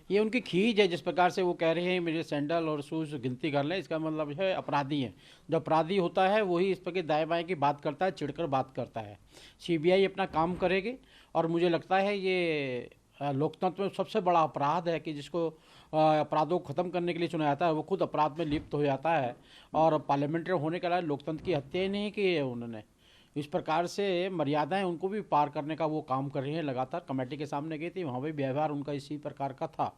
ये उनकी खींच है। जिस प्रकार से वो कह रहे हैं मेरे सैंडल और शूज़ गिनती कर लें, इसका मतलब है अपराधी हैं। जो अपराधी होता है वही इस प्रकार दाएँ बाएँ की बात करता है, चिढ़कर बात करता है। सीबीआई अपना काम करेगी और मुझे लगता है ये लोकतंत्र में सबसे बड़ा अपराध है कि जिसको अपराधों को ख़त्म करने के लिए चुना जाता है वो खुद अपराध में लिप्त हो जाता है। और पार्लियामेंट्री होने के अलावा लोकतंत्र की हत्या ही नहीं की है उन्होंने। इस प्रकार से मर्यादाएं उनको भी पार करने का वो काम कर रही हैं। लगातार कमेटी के सामने गई थी, वहाँ भी व्यवहार उनका इसी प्रकार का था।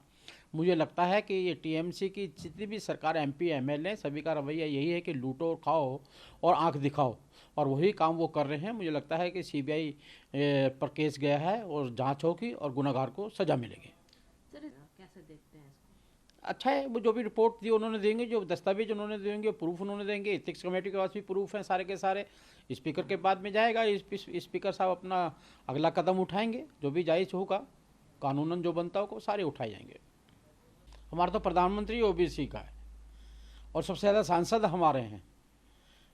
मुझे लगता है कि ये टीएमसी की जितनी भी सरकार एमपी एमएलए सभी का रवैया यही है कि लूटो खाओ और आंख दिखाओ, और वही काम वो कर रहे हैं। मुझे लगता है कि सीबीआई पर केस गया है और जांच होगी और गुनहगार को सज़ा मिलेगी। सर कैसे देखते हैं इसको? अच्छा है, वो जो भी रिपोर्ट दी उन्होंने देंगे, जो दस्तावेज उन्होंने देंगे, प्रूफ उन्होंने देंगे। एथिक्स कमेटी के पास भी प्रूफ हैं सारे के सारे। स्पीकर के बाद में जाएगा, स्पीकर साहब अपना अगला कदम उठाएंगे। जो भी जायज़ होगा कानूनन जो बनता होगा सारे उठाए जाएंगे। हमारा तो प्रधानमंत्री ओबीसी का है और सबसे ज़्यादा सांसद हमारे हैं।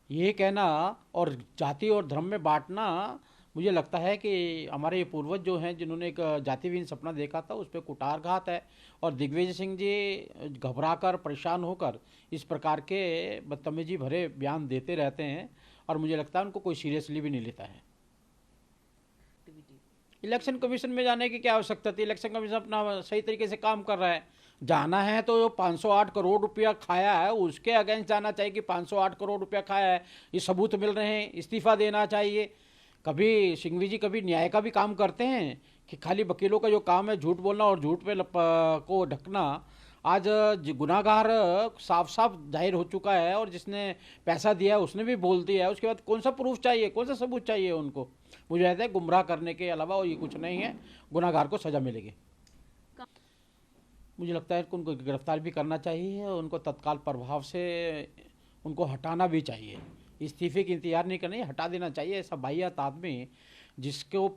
ये कहना और जाति और धर्म में बांटना, मुझे लगता है कि हमारे ये पूर्वज जो हैं जिन्होंने एक जातिविहीन सपना देखा था उस पर कुठारघात है। और दिग्विजय सिंह जी घबराकर परेशान होकर इस प्रकार के बदतमीजी भरे बयान देते रहते हैं और मुझे लगता है उनको कोई सीरियसली भी नहीं लेता है। इलेक्शन कमीशन में जाने की क्या आवश्यकता थी? इलेक्शन कमीशन अपना सही तरीके से काम कर रहा है। जाना है तो जो 508 करोड़ रुपया खाया है उसके अगेंस्ट जाना चाहिए कि 508 करोड़ रुपया खाया है, ये सबूत मिल रहे हैं, इस्तीफा देना चाहिए। कभी सिंघवी जी कभी न्याय का भी काम करते हैं कि खाली वकीलों का जो काम है झूठ बोलना और झूठ पे को ढकना। आज गुनाहगार साफ साफ जाहिर हो चुका है और जिसने पैसा दिया है उसने भी बोल दिया है। उसके बाद कौन सा प्रूफ चाहिए, कौन सा सबूत चाहिए उनको? मुझे लगता है गुमराह करने के अलावा और ये कुछ नहीं है। गुनाहगार को सज़ा मिलेगी। मुझे लगता है कि उनको गिरफ्तार भी करना चाहिए और उनको तत्काल प्रभाव से उनको हटाना भी चाहिए। इस्तीफे की इंतजार नहीं करना, हटा देना चाहिए। ऐसा बाहियात आदमी जिसको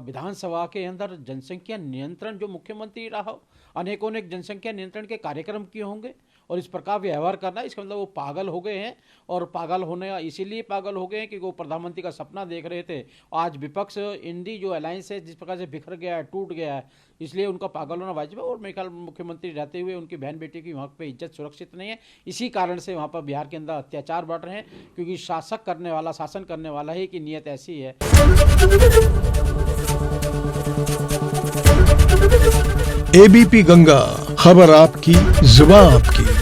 विधानसभा के अंदर जनसंख्या नियंत्रण जो मुख्यमंत्री रहा, अनेकों ने जनसंख्या नियंत्रण के कार्यक्रम किए होंगे और इस प्रकार व्यवहार करना, इसका मतलब वो पागल हो गए हैं। और पागल होने इसीलिए पागल हो गए हैं कि वो प्रधानमंत्री का सपना देख रहे थे। आज विपक्ष इंडी जो अलायंस है जिस प्रकार से बिखर गया है, टूट गया है, इसलिए उनका पागल होना वाजिब है। और मेरे ख्याल मुख्यमंत्री रहते हुए उनकी बहन बेटी की वहाँ पे इज्जत सुरक्षित नहीं है। इसी कारण से वहाँ पर बिहार के अंदर अत्याचार बढ़ रहे हैं, क्योंकि शासन करने वाला ही की नीयत ऐसी है। एबीपी गंगा, खबर आपकी, जुबान आपकी।